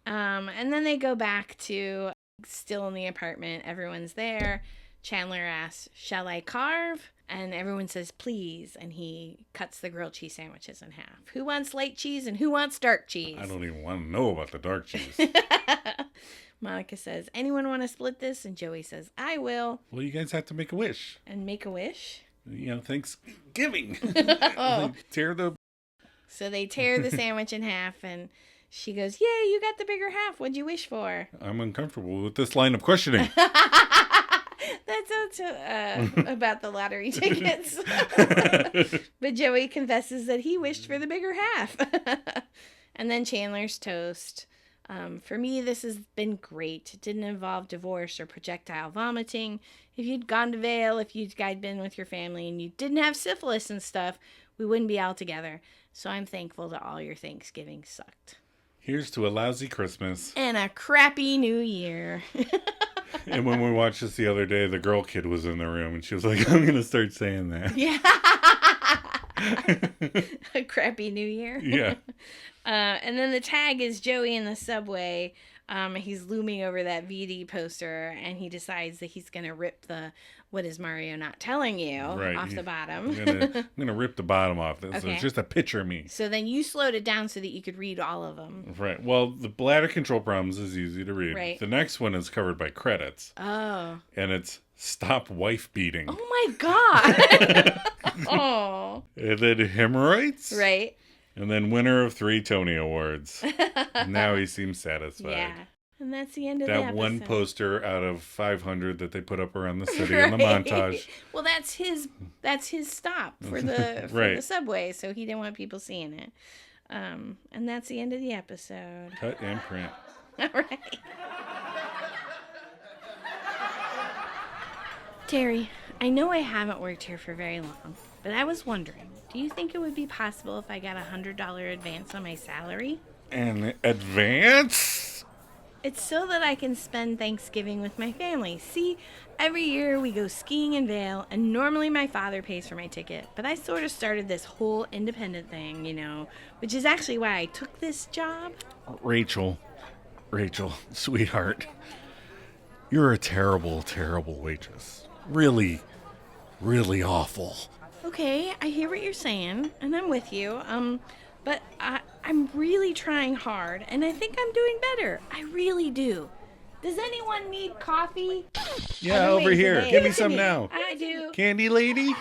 And then they go back to still in the apartment. Everyone's there. Chandler asks, "Shall I carve?" And everyone says, "Please." And he cuts the grilled cheese sandwiches in half. Who wants light cheese and who wants dark cheese? I don't even want to know about the dark cheese. Monica says, "Anyone want to split this?" And Joey says, "I will." Well, you guys have to make a wish. And make a wish? Thanksgiving. Oh. Tear the... So they tear the sandwich in half, and she goes, "Yay, you got the bigger half. What'd you wish for?" I'm uncomfortable with this line of questioning. That's about the lottery tickets. But Joey confesses that he wished for the bigger half. And then Chandler's toast. For me, this has been great. It didn't involve divorce or projectile vomiting. If you'd gone to Vail, if you'd been with your family and you didn't have syphilis and stuff, we wouldn't be all together. So I'm thankful that all your Thanksgiving sucked. Here's to a lousy Christmas. And a crappy New Year. And when we watched this the other day, the girl kid was in the room and she was like, "I'm going to start saying that." Yeah. A crappy New Year. Yeah. And then the tag is Joey in the subway. He's looming over that VD poster, and he decides that he's going to rip the "What is Mario not telling you" off the bottom. I'm gonna rip the bottom off. This Okay. is just a picture of me. So then you slowed it down so that you could read all of them. Right. Well, the bladder control problems is easy to read. Right. The next one is covered by credits. Oh. And it's "Stop Wife Beating." Oh my God. Oh. And then hemorrhoids. Right. And then winner of 3 Tony Awards. Now he seems satisfied. Yeah. And that's the end of the That episode. one poster out of 500 that they put up around the city in the montage. Well, that's his stop for the Right. the subway, so he didn't want people seeing it. And that's the end of the episode. Cut and print. All right. Terry, I know I haven't worked here for very long, but I was wondering, do you think it would be possible if I got a $100 advance on my salary? An advance? It's so that I can spend Thanksgiving with my family. See, every year we go skiing in Vail, and normally my father pays for my ticket, but I sort of started this whole independent thing, which is actually why I took this job. Rachel, sweetheart, you're a terrible, terrible waitress. Really, really awful. Okay, I hear what you're saying, and I'm with you. But I'm really trying hard, and I think I'm doing better. I really do. Does anyone need coffee? Yeah, over here. Give me some now. I do. Candy lady?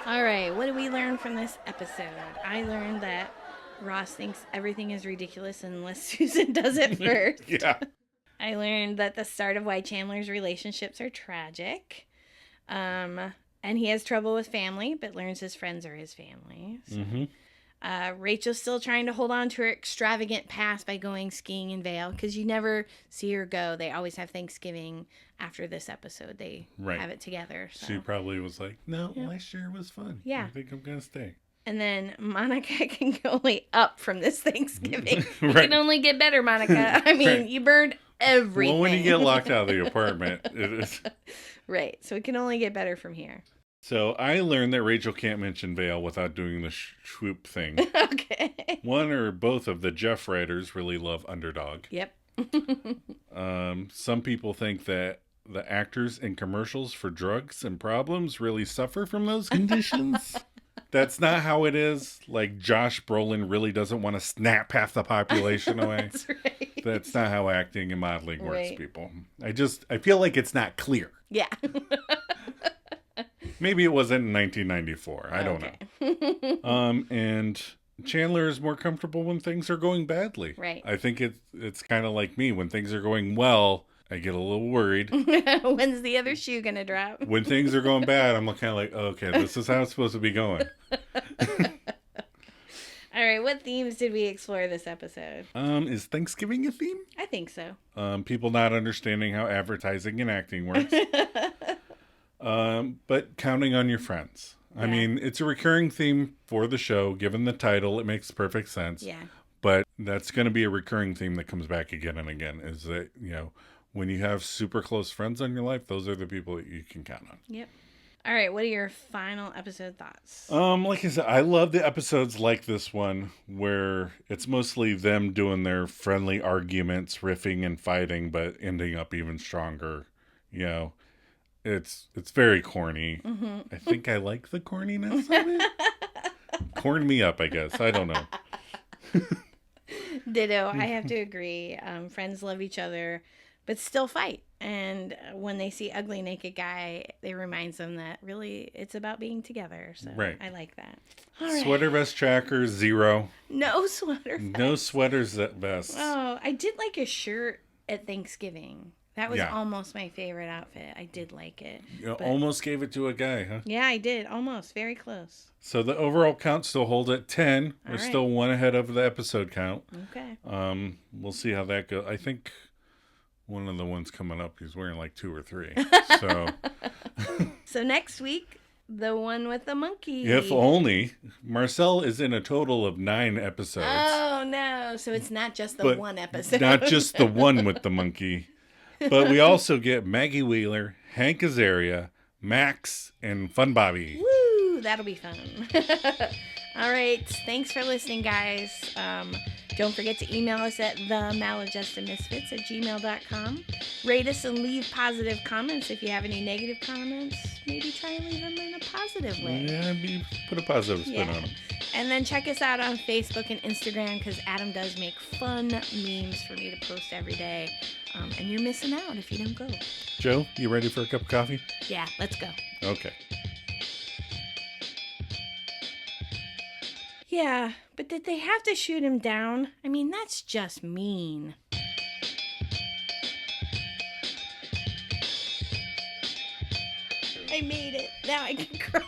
All right, what did we learn from this episode? I learned that Ross thinks everything is ridiculous unless Susan does it first. Yeah. I learned that the start of why Chandler's relationships are tragic. And he has trouble with family, but learns his friends are his family. So. Mm-hmm. Rachel's still trying to hold on to her extravagant past by going skiing in Vale, because you never see her go. They always have Thanksgiving after this episode. They have it together. So. She probably was like, no, last year was fun. Yeah. I think I'm going to stay. And then Monica can go only up from this Thanksgiving. You can only get better, Monica. I mean, you burned everything. Well, when you get locked out of the apartment, it is. Right. So it can only get better from here. So I learned that Rachel can't mention Vale without doing the swoop thing. Okay. One or both of the Jeff writers really love Underdog. Yep. Some people think that the actors in commercials for drugs and problems really suffer from those conditions. That's not how it is. Like, Josh Brolin really doesn't want to snap half the population away. That's right. That's not how acting and modeling works, Right. people. I feel like it's not clear. Yeah. Maybe it wasn't in 1994. I don't know. And Chandler is more comfortable when things are going badly. Right. I think it's kind of like me. When things are going well, I get a little worried. When's the other shoe going to drop? When things are going bad, I'm kind of like, okay, this is how it's supposed to be going. All right, what themes did we explore this episode? Is Thanksgiving a theme? I think so. People not understanding how advertising and acting works. But counting on your friends. Yeah. I mean, it's a recurring theme for the show. Given the title, it makes perfect sense. Yeah. But that's going to be a recurring theme that comes back again and again. Is that, when you have super close friends in your life, those are the people that you can count on. Yep. All right, what are your final episode thoughts? Like I said, I love the episodes like this one where it's mostly them doing their friendly arguments, riffing and fighting, but ending up even stronger. It's very corny. Mm-hmm. I think I like the corniness of it. Corn me up, I guess. I don't know. Ditto. I have to agree. Friends love each other, but still fight. And when they see ugly naked guy, it reminds them that really it's about being together. So right. I like that. All right. Sweater vest tracker 0. No sweater vest. No sweaters vest. Oh, I did like a shirt at Thanksgiving. That was almost my favorite outfit. I did like it. You almost gave it to a guy, huh? Yeah, I did. Almost. Very close. So the overall count still holds at 10. We're still one ahead of the episode count. Okay. We'll see how that goes. I think one of the ones coming up, he's wearing like 2 or 3. So, so next week, the one with the monkey. If only. Marcel is in a total of 9 episodes. Oh, no. So it's not just the one episode. Not just the one with the monkey. But we also get Maggie Wheeler, Hank Azaria, Max, and Fun Bobby. Woo! That'll be fun. All right. Thanks for listening, guys. Don't forget to email us at themaladjustedmisfits@gmail.com. Rate us and leave positive comments. If you have any negative comments, maybe try and leave them in a positive way. Yeah, put a positive spin on them. And then check us out on Facebook and Instagram, because Adam does make fun memes for me to post every day. And you're missing out if you don't go. Joe, you ready for a cup of coffee? Yeah, let's go. Okay. Yeah, but did they have to shoot him down? I mean, that's just mean. I made it. Now I can cry.